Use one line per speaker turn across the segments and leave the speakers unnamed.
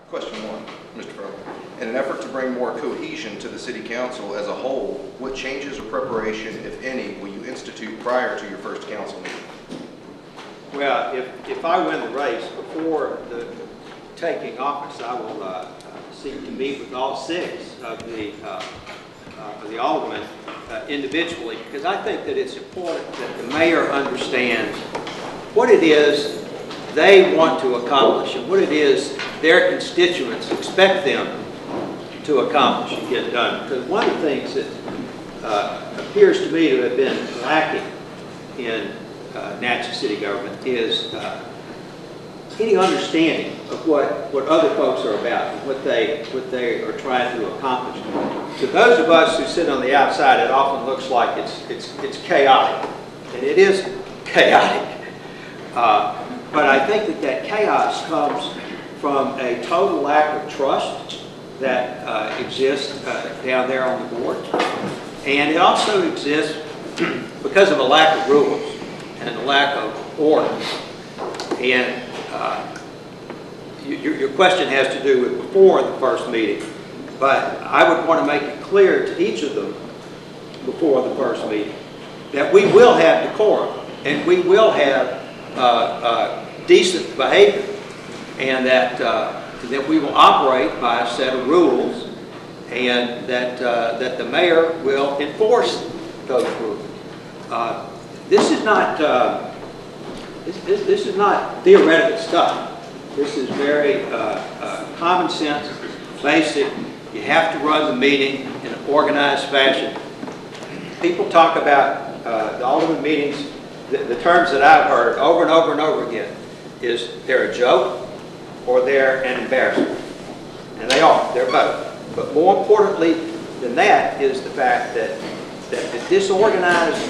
Question one, Mr. Farrell. In an effort to bring more cohesion to the City Council as a whole, what changes or preparation, if any, will you institute prior to your first council meeting?
Well, if I win the race before the taking office, I will seek to meet with all 6 of the aldermen individually, because I think that it's important that the mayor understands what it is they want to accomplish and what it is their constituents expect them to accomplish and get done. Because one of the things that appears to me to have been lacking in Natchez City government is any understanding of what other folks are about and what they are trying to accomplish. To those of us who sit on the outside, it often looks like it's chaotic, and it is chaotic. But I think that chaos comes from a total lack of trust that exists down there on the board, and it also exists because of a lack of rules and a lack of order. And your question has to do with before the first meeting, but I would want to make it clear to each of them before the first meeting that we will have decorum and we will have decent behavior, and that we will operate by a set of rules, and that the mayor will enforce those rules. This is not this is not theoretical stuff. This is very common sense, basic. You have to run the meeting in an organized fashion. People talk about the alderman meetings. The terms that I've heard over and over and over again is they're a joke or they're an embarrassment. And they are. They're both. But more importantly than that is the fact that the disorganized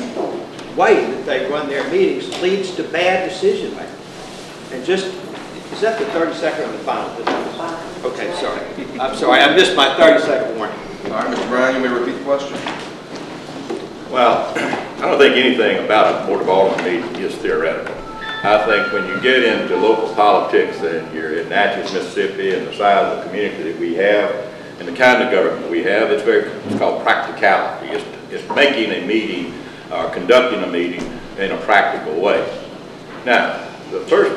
way that they run their meetings leads to bad decision making. And just, is that the 30-second or the final? Okay, sorry. I'm sorry. I missed my 30-second warning.
All right, Mr. Brown, you may repeat the question.
Well, I don't think anything about a Board of Alderman meeting is theoretical. I think when you get into local politics and you're in Natchez, Mississippi, and the size of the community that we have and the kind of government we have, it's called practicality. It's making a meeting or conducting a meeting in a practical way. Now, the first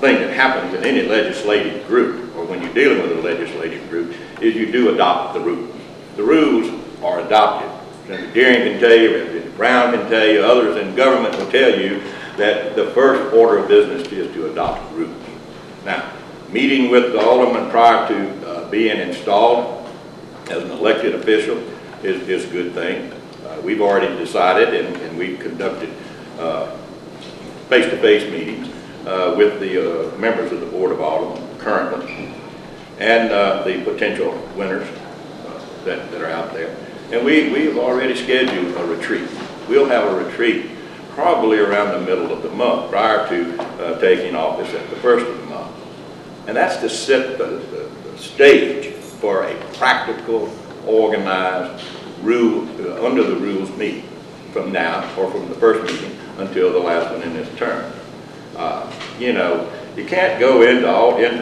thing that happens in any legislative group, or when you're dealing with a legislative group, is you do adopt the rules. The rules are adopted. Senator Deering can tell you, Representative Brown can tell you, others in government will tell you that the first order of business is to adopt rules. Now, meeting with the alderman prior to being installed as an elected official is a good thing. We've already decided, and we've conducted face-to-face meetings with the members of the Board of Aldermen currently, and the potential winners that are out there. And we've already scheduled a retreat. We'll have a retreat probably around the middle of the month, prior to taking office at the first of the month. And that's to set the stage for a practical, organized, under the rules meeting from now, or from the first meeting until the last one in this term. You know, you can't go into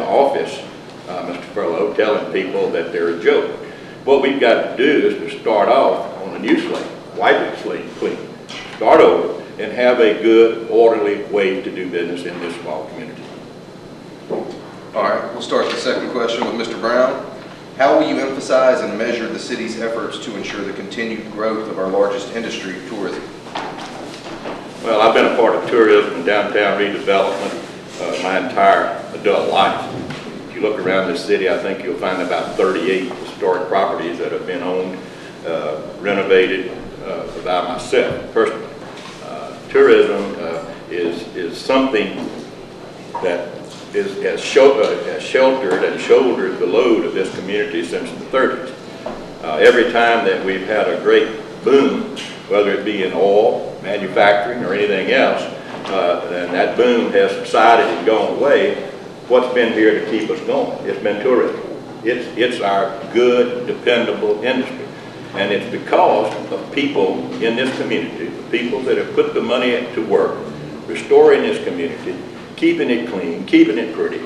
office, Mr. Furlow, telling people that they're a joke. What we've got to do is to start off on a new slate, wipe the slate clean, start over, and have a good, orderly way to do business in this small community.
All right, we'll start the second question with Mr. Brown. How will you emphasize and measure the city's efforts to ensure the continued growth of our largest industry, tourism?
Well, I've been a part of tourism and downtown redevelopment my entire adult life. If you look around this city, I think you'll find about 38 historic properties that have been owned, renovated by myself personally. Tourism is something that has sheltered and shouldered the load of this community since the 30s. Every time that we've had a great boom, whether it be in oil, manufacturing, or anything else, and that boom has subsided and gone away, what's been here to keep us going? It's been tourism. It's our good, dependable industry. And it's because of people in this community, the people that have put the money to work, restoring this community, keeping it clean, keeping it pretty,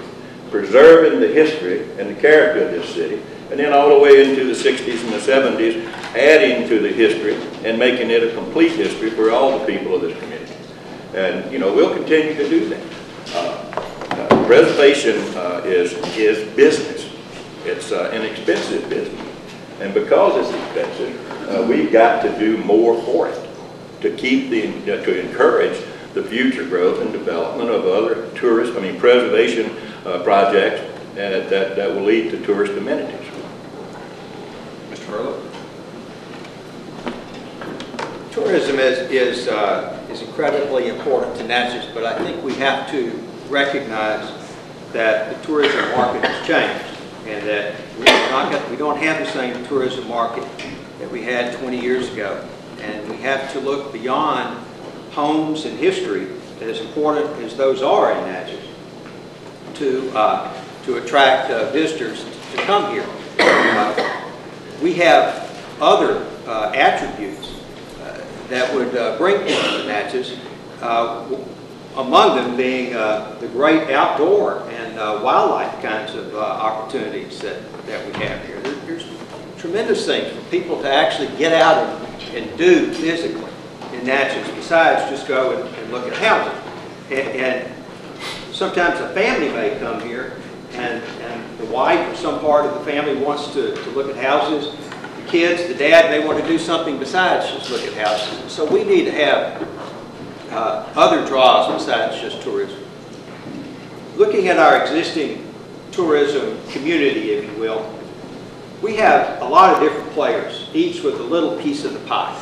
preserving the history and the character of this city, and then all the way into the 60s and the 70s, adding to the history and making it a complete history for all the people of this community. And, you know, we'll continue to do that. Preservation is business. It's an expensive business. And because it's expensive, we've got to do more for it to keep to encourage the future growth and development of other preservation projects that will lead to tourist amenities.
Mr. Furlow?
Tourism is incredibly important to Natchez, but I think we have to recognize that the tourism market has changed, and that we don't have the same tourism market that we had 20 years ago. And we have to look beyond homes and history, as important as those are in Natchez, to attract visitors to come here. We have other attributes that would bring people to Natchez, among them being the great outdoor and wildlife kinds of opportunities that we have here. There's tremendous things for people to actually get out and do physically in Natchez, besides just go and look at houses. And sometimes a family may come here, and the wife or some part of the family wants to look at houses. The kids, the dad, may want to do something besides just look at houses. So we need to have other draws besides just tourism. Looking at our existing tourism community, if you will, we have a lot of different players, each with a little piece of the pie.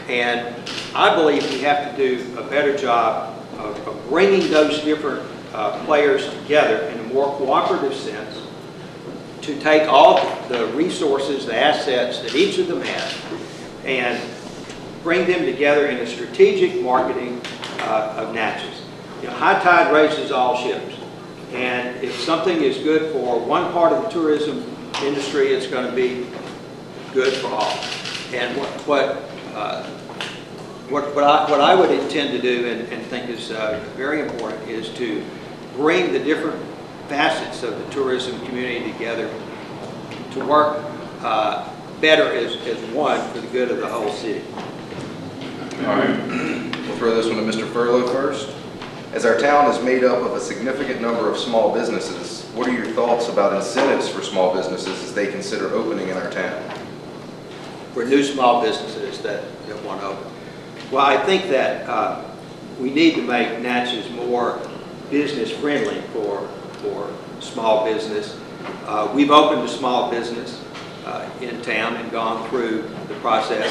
And I believe we have to do a better job of bringing those different players together in a more cooperative sense, to take all the resources, the assets that each of them have, and bring them together in a strategic marketing of Natchez. You know, high tide raises all ships. And if something is good for one part of the tourism industry, it's going to be good for all. And what I would intend to do and think is very important is to bring the different facets of the tourism community together to work better as one for the good of the whole city.
All right, we'll throw this one to Mr. Furlow first. As our town is made up of a significant number of small businesses, what are your thoughts about incentives for small businesses as they consider opening in our town?
For new small businesses that want to open. Well, I think that we need to make Natchez more business friendly for small business. We've opened a small business in town and gone through the process.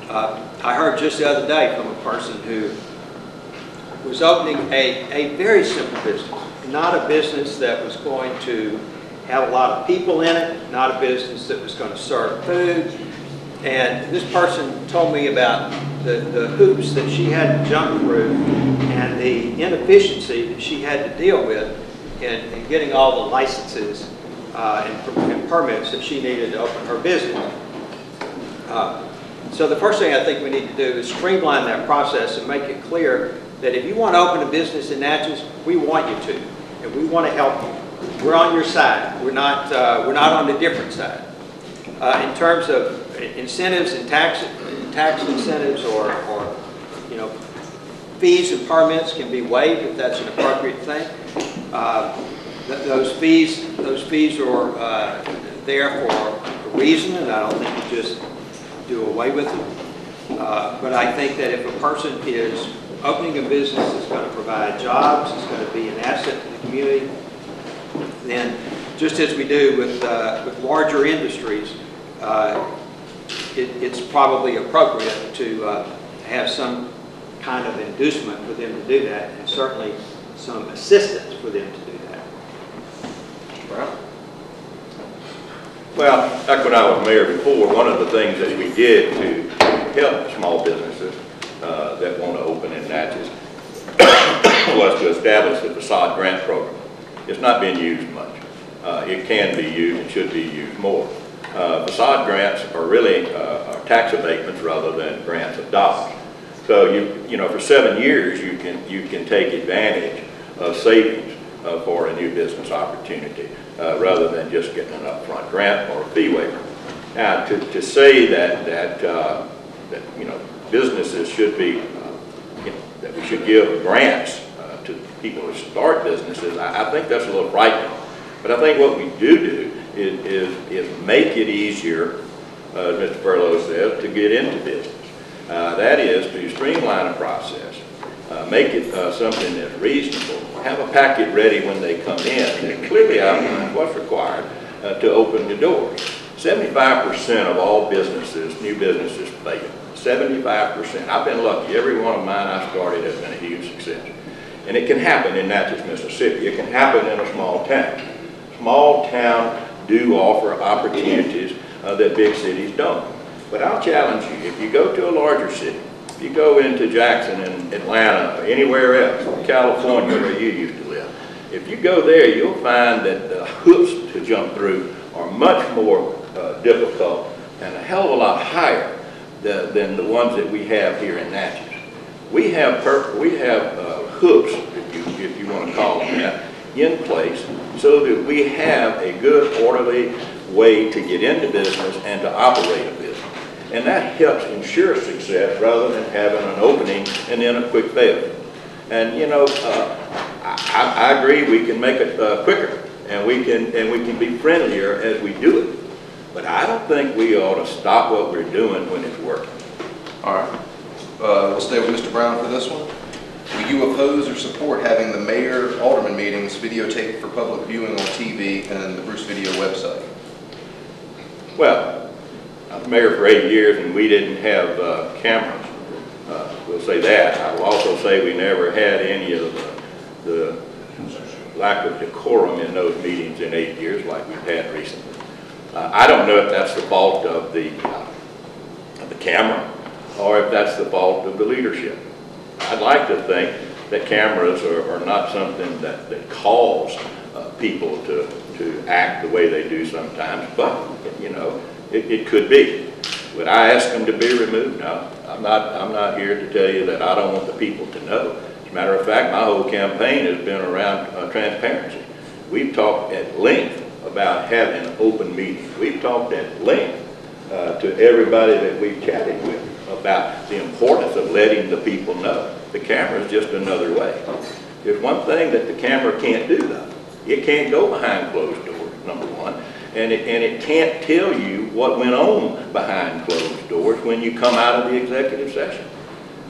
I heard just the other day from a person who was opening a very simple business, not a business that was going to have a lot of people in it, not a business that was going to serve food. And this person told me about the hoops that she had to jump through and the inefficiency that she had to deal with in getting all the licenses and permits that she needed to open her business. So the first thing I think we need to do is streamline that process and make it clear that if you want to open a business in Natchez, we want you to, and we want to help you. We're on your side. We're not on a different side. In terms of incentives and tax incentives, or fees and permits can be waived if that's an appropriate thing. Those fees are there for a reason, and I don't think we just do away with them. But I think that if a person is opening a business that's going to provide jobs, it's going to be an asset to the community, then just as we do with larger industries, it's probably appropriate to have some kind of inducement for them to do that, and certainly some assistance for them to do that.
Brown?
Well, like when I was mayor before, one of the things that we did to help small businesses that want to open in Natchez was to establish the facade grant program. It's not being used much. It can be used and should be used more. Facade grants are really tax abatements rather than grants of dollars. So you know, for 7 years you can take advantage of savings for a new business opportunity, rather than just getting an upfront grant or a fee waiver. Now, to say that you know, businesses should be, that we should give grants to people who start businesses, I think that's a little frightening. But I think what we do is make it easier, as Mr. Furlow says, to get into business. That is to streamline the process, make it something that's reasonable, have a packet ready when they come in, and clearly outline what's required to open the doors. 75% of all businesses, new businesses, fail. 75%. I've been lucky. Every one of mine I started has been a huge success. And it can happen in Natchez, Mississippi. It can happen in a small town. Small towns do offer opportunities that big cities don't. But I'll challenge you, if you go to a larger city, if you go into Jackson and Atlanta or anywhere else, California where you used to live, if you go there, you'll find that the hoops to jump through are much more difficult and a hell of a lot higher than the ones that we have here in Natchez. We have hoops, if you want to call them that, in place so that we have a good, orderly way to get into business and to operate a business. And that helps ensure success rather than having an opening and then a quick failure. And you know, I agree we can make it quicker and we can be friendlier as we do it. But I don't think we ought to stop what we're doing when it's working.
All right. We'll stay with Mr. Brown for this one. Will you oppose or support having the mayor-alderman meetings videotaped for public viewing on TV and the Bruce Video website?
Well, I was mayor for 8 years and we didn't have cameras. We'll say that. I will also say we never had any of the lack of decorum in those meetings in 8 years like we've had recently. I don't know if that's the fault of the camera or if that's the fault of the leadership. I'd like to think that cameras are not something that cause people to act the way they do sometimes, but you know, it could be. Would I ask them to be removed? No, I'm not here to tell you that I don't want the people to know. As a matter of fact, my whole campaign has been around transparency. We've talked at length about having an open meeting. We've talked at length to everybody that we've chatted with about the importance of letting the people know. The camera is just another way. There's one thing that the camera can't do though. It can't go behind closed doors, number one, and it can't tell you what went on behind closed doors when you come out of the executive session.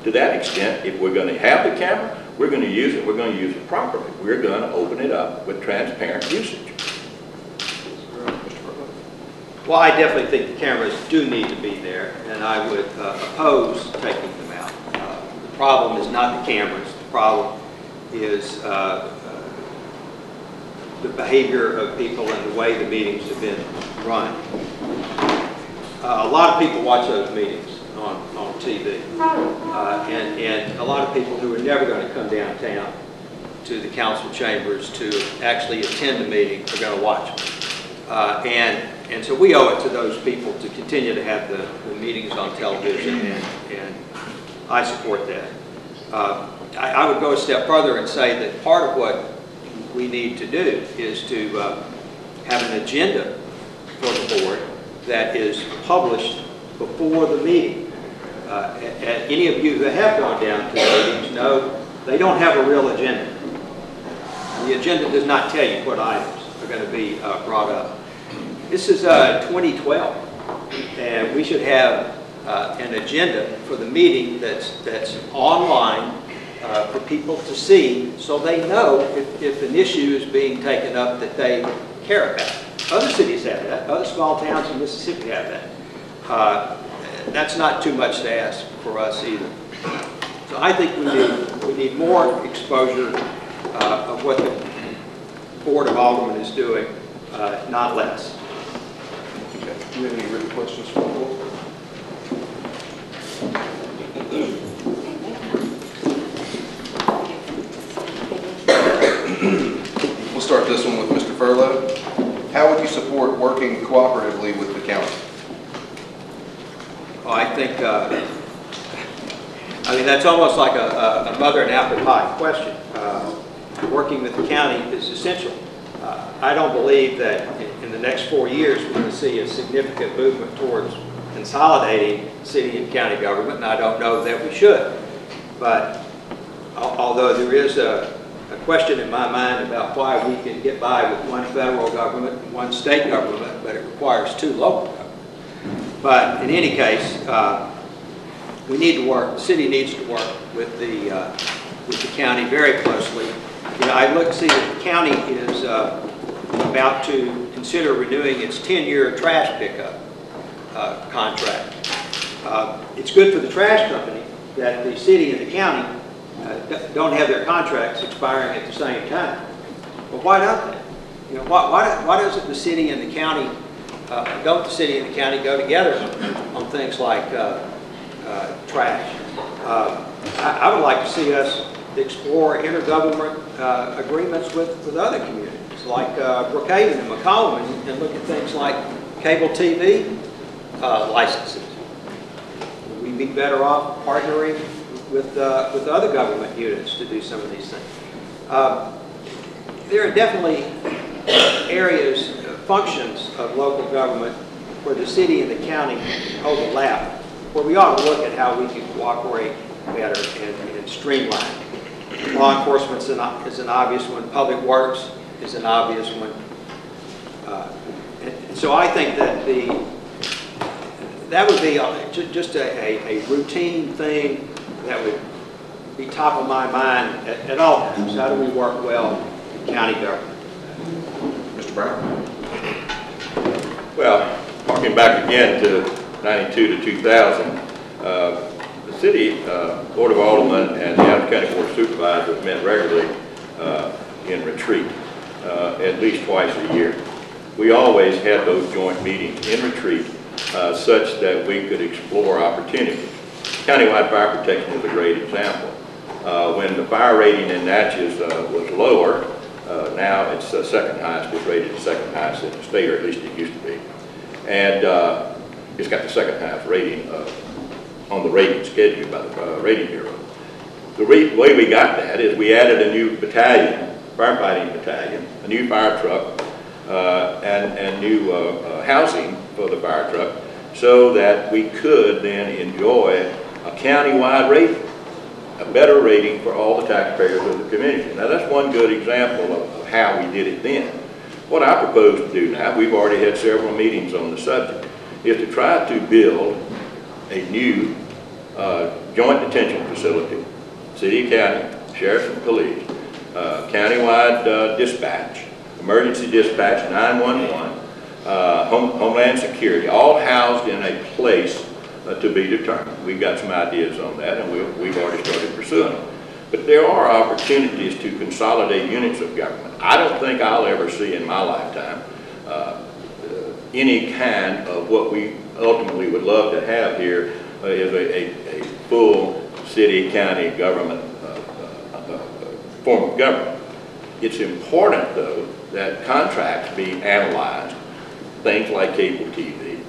To that extent, if we're going to have the camera, we're going to use it, we're going to use it properly. We're going to open it up with transparent usage.
Well, I definitely think the cameras do need to be there, and I would oppose taking them out. The problem is not the cameras. The problem is the behavior of people and the way the meetings have been run. A lot of people watch those meetings on TV, and a lot of people who are never going to come downtown to the council chambers to actually attend the meeting are going to watch them. And so we owe it to those people to continue to have the meetings on television, and I support that. I would go a step further and say that part of what we need to do is to have an agenda for the board that is published before the meeting. Any of you who have gone down to the meetings know they don't have a real agenda. The agenda does not tell you what items are going to be brought up. This is 2012, and we should have an agenda for the meeting that's online for people to see, so they know if an issue is being taken up that they care about. Other cities have that. Other small towns in Mississippi have that. That's not too much to ask for us either. So I think we need more exposure of what the Board of Aldermen is doing, not less.
Okay. Do you have any written questions for the board? We'll start this one with Mr. Furlow. How would you support working cooperatively with the county?
Well, I think, I mean, that's almost like a mother and apple pie question. working with the county is essential. I don't believe that in the next 4 years we're going to see a significant movement towards consolidating city and county government, and I don't know that we should. But although there is a question in my mind about why we can get by with one federal government and one state government, but it requires 2 local governments. But in any case, we need to work, the city needs to work with the county very closely. You know, I see that the county is about to consider renewing its 10-year trash pickup contract. It's good for the trash company that the city and the county don't have their contracts expiring at the same time. Well, why don't they? You know, why doesn't the city and the county, don't the city and the county go together on things like trash? I would like to see us explore intergovernment agreements with other communities, like Brookhaven and Macomb, and look at things like cable TV licenses. Would we be better off partnering with other government units to do some of these things? There are definitely areas, functions of local government where the city and the county overlap, where we ought to look at how we can cooperate better and streamline. Law enforcement is an obvious one. Public works is an obvious one. And so I think that that would be just a routine thing that would be top of my mind at all times. How do we work well in county government?
Mr. Brown?
Well, harking back again to 92 to 2000, the city Board of Aldermen and the Adams County Board of Supervisors met regularly in retreat, at least twice a year. We always had those joint meetings in retreat such that we could explore opportunities. Countywide fire protection is a great example. When the fire rating in Natchez was lower, now it's second highest. It's rated second highest in the state, or at least it used to be. And it's got the second highest rating on the rating schedule by the rating bureau. The way we got that is we added a new battalion, firefighting battalion, a new fire truck, and new housing for the fire truck, so that we could then enjoy a county-wide rating, a better rating for all the taxpayers of the community. Now that's one good example of how we did it then. What I propose to do now, we've already had several meetings on the subject, is to try to build a new joint detention facility, city, county, sheriffs and police, countywide dispatch, emergency dispatch, 911, Homeland Security, all housed in a place to be determined. We've got some ideas on that, and we've already started pursuing them. But there are opportunities to consolidate units of government. I don't think I'll ever see in my lifetime any kind of what we ultimately would love to have here is a full city, county government form of government. It's important, though, that contracts be analyzed, things like cable TV,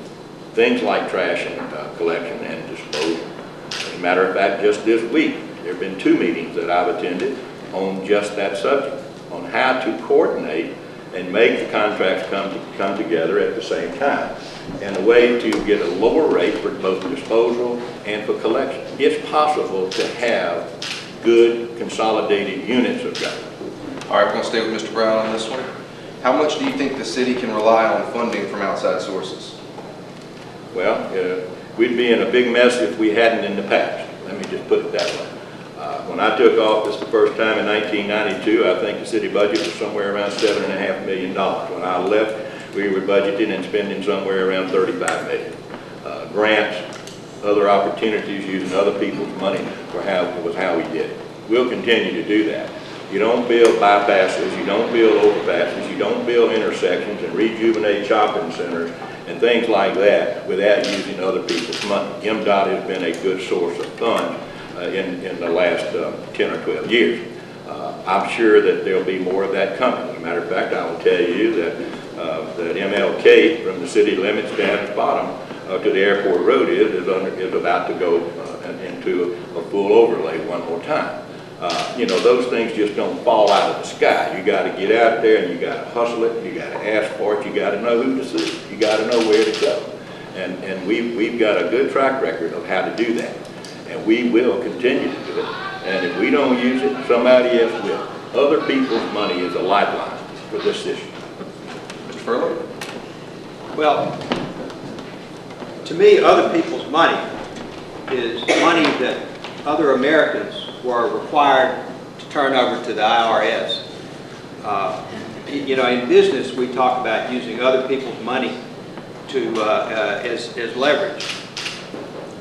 things like trash and collection and disposal. As a matter of fact, just this week, there have been 2 meetings that I've attended on just that subject, on how to coordinate and make the contracts come together at the same time, and a way to get a lower rate for both disposal and for collection. It's possible to have good consolidated units of government.
All right, we're going to stay with Mr. Brown on this one. How much do you think the city can rely on funding from outside sources?
Well, we'd be in a big mess if we hadn't in the past. Let me just put it that way. When I took office the first time in 1992, I think the city budget was somewhere around $7.5 million. When I left, we were budgeting and spending somewhere around $35 million. Grants, other opportunities, using other people's money was how we did it. We'll continue to do that. You don't build bypasses, you don't build overpasses, you don't build intersections and rejuvenate shopping centers and things like that without using other people's money. MDOT has been a good source of funds in the last 10 or 12 years. I'm sure that there'll be more of that coming. As a matter of fact, I will tell you that that MLK from the city limits down at the bottom to the airport road is about to go into a full overlay one more time. You know, those things just don't fall out of the sky. You got to get out there and you got to hustle it. You got to ask for it. You got to know who to sue. You got to know where to go. And we've got a good track record of how to do that. And we will continue to do it. And if we don't use it, somebody else will. Other people's money is a lifeline for this issue.
Mr. Furlow?
Well, to me, other people's money is money that other Americans were required to turn over to the IRS. You know, in business, we talk about using other people's money to as leverage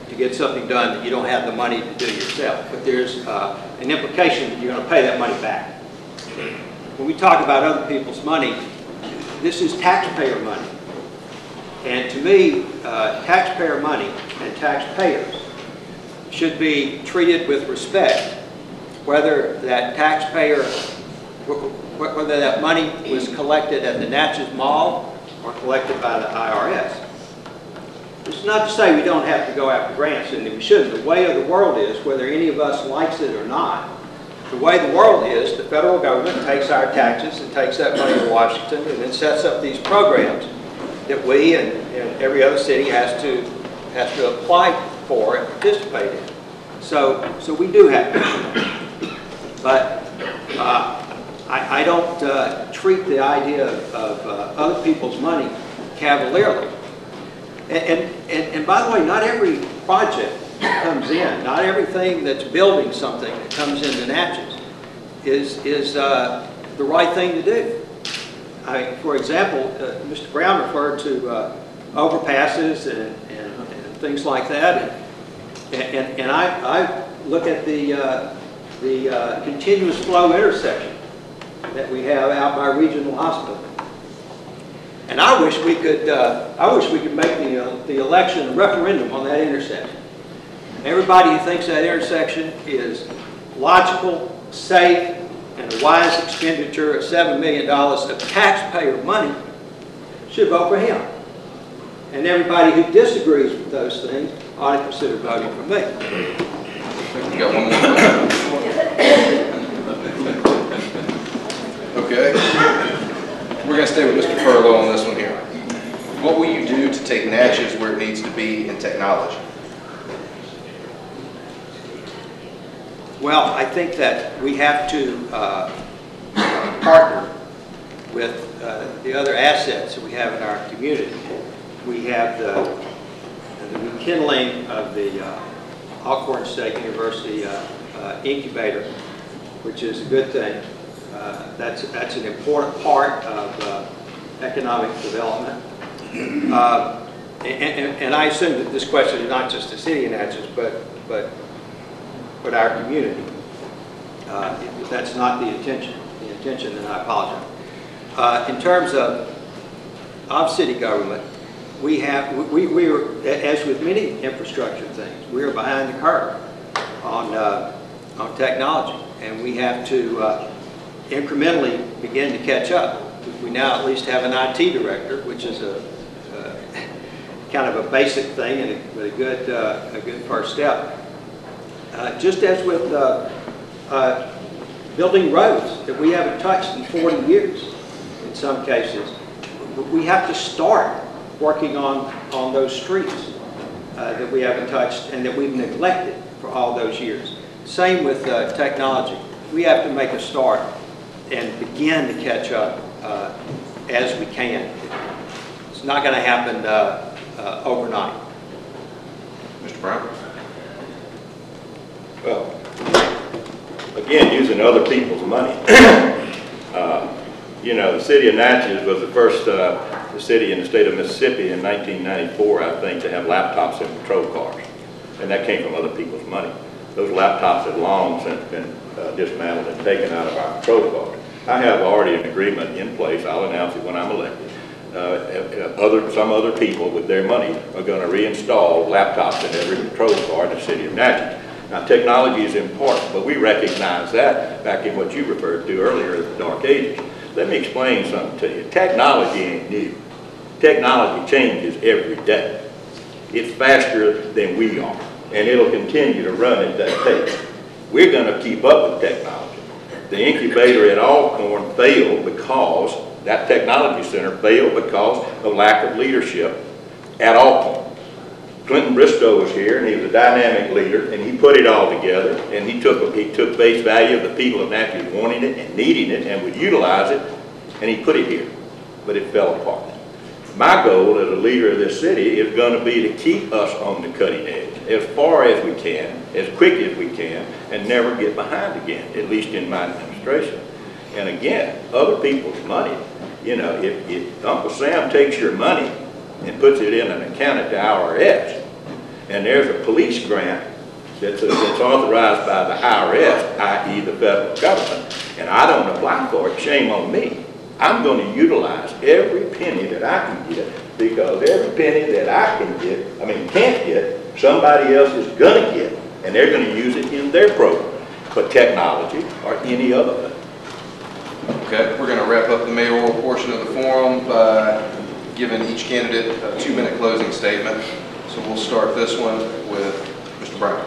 to get something done that you don't have the money to do yourself. But there's an implication that you're going to pay that money back. When we talk about other people's money, this is taxpayer money. And to me, taxpayer money and taxpayers should be treated with respect, whether that taxpayer, whether that money was collected at the Natchez Mall or collected by the IRS. It's not to say we don't have to go after grants, and we shouldn't. The way of the world is, whether any of us likes it or not, the way the world is, the federal government takes our taxes and takes that money to Washington and then sets up these programs that we and every other city has to apply for and participate in. So we do have to. But I don't treat the idea of other people's money cavalierly. And by the way, not every project that comes in, not everything that's building something that comes into Natchez is the right thing to do. For example, Mr. Brown referred to overpasses and things like that, and I look at the continuous flow intersection that we have out by Regional Hospital, and I wish we could make the election a referendum on that intersection. Everybody who thinks that intersection is logical, safe, and a wise expenditure of $7 million of taxpayer money should vote for him. And everybody who disagrees with those things ought to consider voting for me.
You got one more? Okay. We're going to stay with Mr. Furlow on this one here. What will you do to take Natchez where it needs to be in technology?
Well, I think that we have to partner with the other assets that we have in our community. We have the rekindling of the Alcorn State University incubator, which is a good thing. That's an important part of economic development. And I assume that this question is not just the city of Natchez, but our community. If that's not the intention, then I apologize. In terms of city government, we are, as with many infrastructure things, we are behind the curve on technology, and we have to incrementally begin to catch up. We now at least have an IT director, which is a kind of a basic thing and a good first step. Just as with building roads that we haven't touched in 40 years, in some cases, we have to start working on those streets that we haven't touched and that we've neglected for all those years. Same with technology. We have to make a start and begin to catch up as we can. It's not going to happen overnight.
Mr. Brown?
Well, again, using other people's money. You know, the city of Natchez was the first city in the state of Mississippi in 1994, I think, to have laptops in patrol cars. And that came from other people's money. Those laptops have long since been dismantled and taken out of our patrol cars. I have already an agreement in place. I'll announce it when I'm elected. Some other people with their money are going to reinstall laptops in every patrol car in the city of Natchez. Now, technology is important, but we recognize that back in what you referred to earlier as the dark ages. Let me explain something to you. Technology ain't new. Technology changes every day. It's faster than we are, and it'll continue to run at that pace. We're going to keep up with technology. The incubator at Alcorn failed because, that technology center failed because of lack of leadership at Alcorn. Clinton Bristow was here, and he was a dynamic leader, and he put it all together, and he took base value of the people of Natchez wanting it and needing it and would utilize it, and he put it here, but it fell apart. My goal as a leader of this city is going to be to keep us on the cutting edge as far as we can, as quick as we can, and never get behind again, at least in my administration. And again, other people's money, you know, if Uncle Sam takes your money and puts it in an account at the IRS, and there's a police grant that's authorized by the IRS, i.e. the federal government, and I don't apply for it, shame on me. I'm going to utilize every penny that I can get, because every penny that I can get, can't get, somebody else is going to get, and they're going to use it in their program for technology or any other thing.
Okay, we're going to wrap up the mayoral portion of the forum by giving each candidate a 2-minute closing statement. So we'll start this one with Mr. Brown.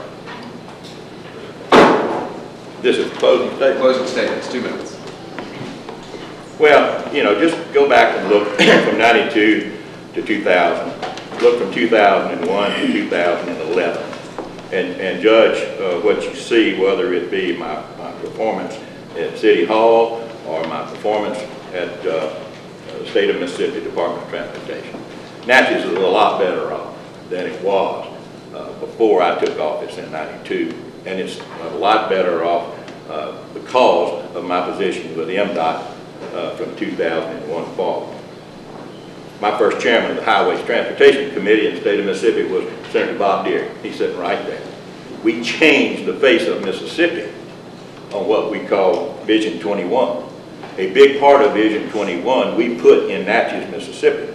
This is closing statement?
Closing statements, 2 minutes.
Well, you know, just go back and look from 92 to 2000. Look from 2001 to 2011. And judge what you see, whether it be my performance at City Hall or my performance at the State of Mississippi Department of Transportation. Natchez is a lot better off than it was before I took office in 92. And it's a lot better off because of my position with MDOT from 2001 forward. My first chairman of the Highways Transportation Committee in the State of Mississippi was Senator Bob Deere. He's sitting right there. We changed the face of Mississippi on what we call Vision 21. A big part of Vision 21 we put in Natchez, Mississippi.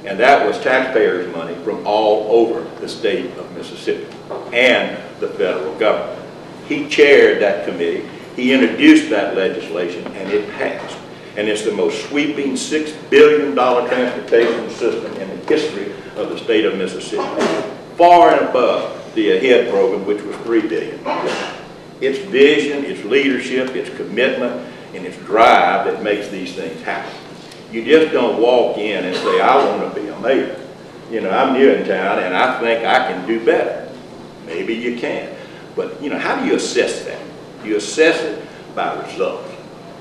And that was taxpayers' money from all over the state of Mississippi and the federal government. He chaired that committee. He introduced that legislation, and it passed. And it's the most sweeping $6 billion transportation system in the history of the state of Mississippi, far and above the AHEAD program, which was $3 billion. It's vision, it's leadership, it's commitment, and it's drive that makes these things happen. You just don't walk in and say, I want to be a mayor. You know, I'm new in town, and I think I can do better. Maybe you can. But, you know, how do you assess that? You assess it by results.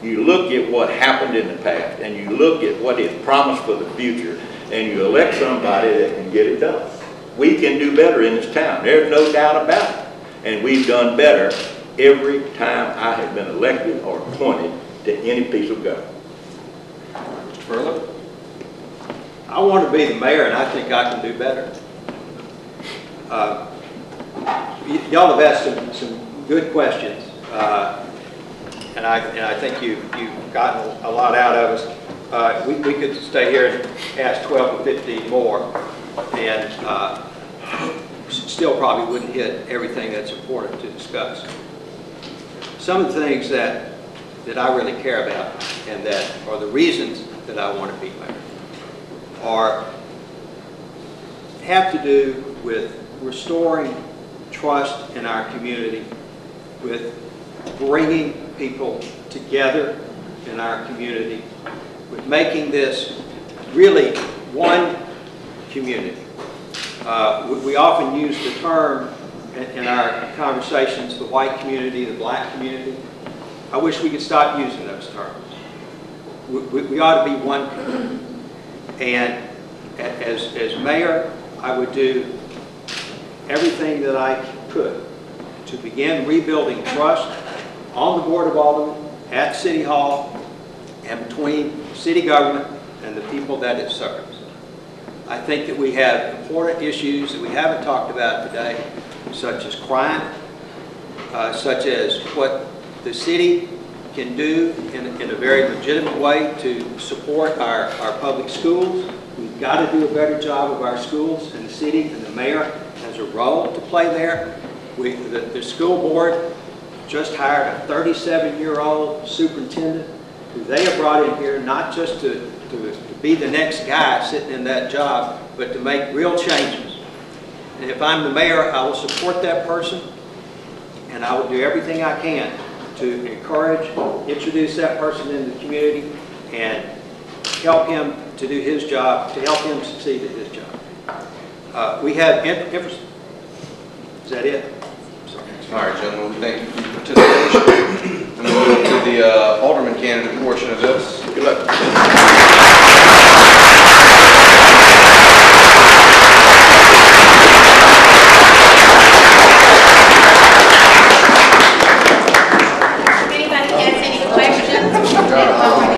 You look at what happened in the past, and you look at what is promised for the future, and you elect somebody that can get it done. We can do better in this town. There's no doubt about it. And we've done better every time I have been elected or appointed to any piece of government.
Mr. Furlow?
I want to be the mayor, and I think I can do better. Y'all have asked some good questions. And I think you've gotten a lot out of us. We could stay here and ask 12 or 15 more, and still probably wouldn't hit everything that's important to discuss. Some of the things that I really care about, and that are the reasons that I want to be mayor, have to do with restoring trust in our community, with bringing people together in our community, with making this really one community. We often use the term in our conversations, the white community, the black community. I wish we could stop using those terms. We ought to be one community. And as mayor, I would do everything that I could to begin rebuilding trust on the Board of Aldermen, at City Hall, and between city government and the people that it serves. I think that we have important issues that we haven't talked about today, such as crime, such as what the city can do in a very legitimate way to support our public schools. We've got to do a better job of our schools in the city, and the mayor has a role to play there. The school board just hired a 37-year-old superintendent who they have brought in here not just to be the next guy sitting in that job, but to make real changes. And if I'm the mayor, I will support that person, and I will do everything I can to encourage, introduce that person in the community, and help him to do his job, to help him succeed at his job. We have infrastructure. Is that it? Sorry.
All right, gentlemen, we thank you for your participation. And we'll move to the Alderman candidate portion of this.
Good luck.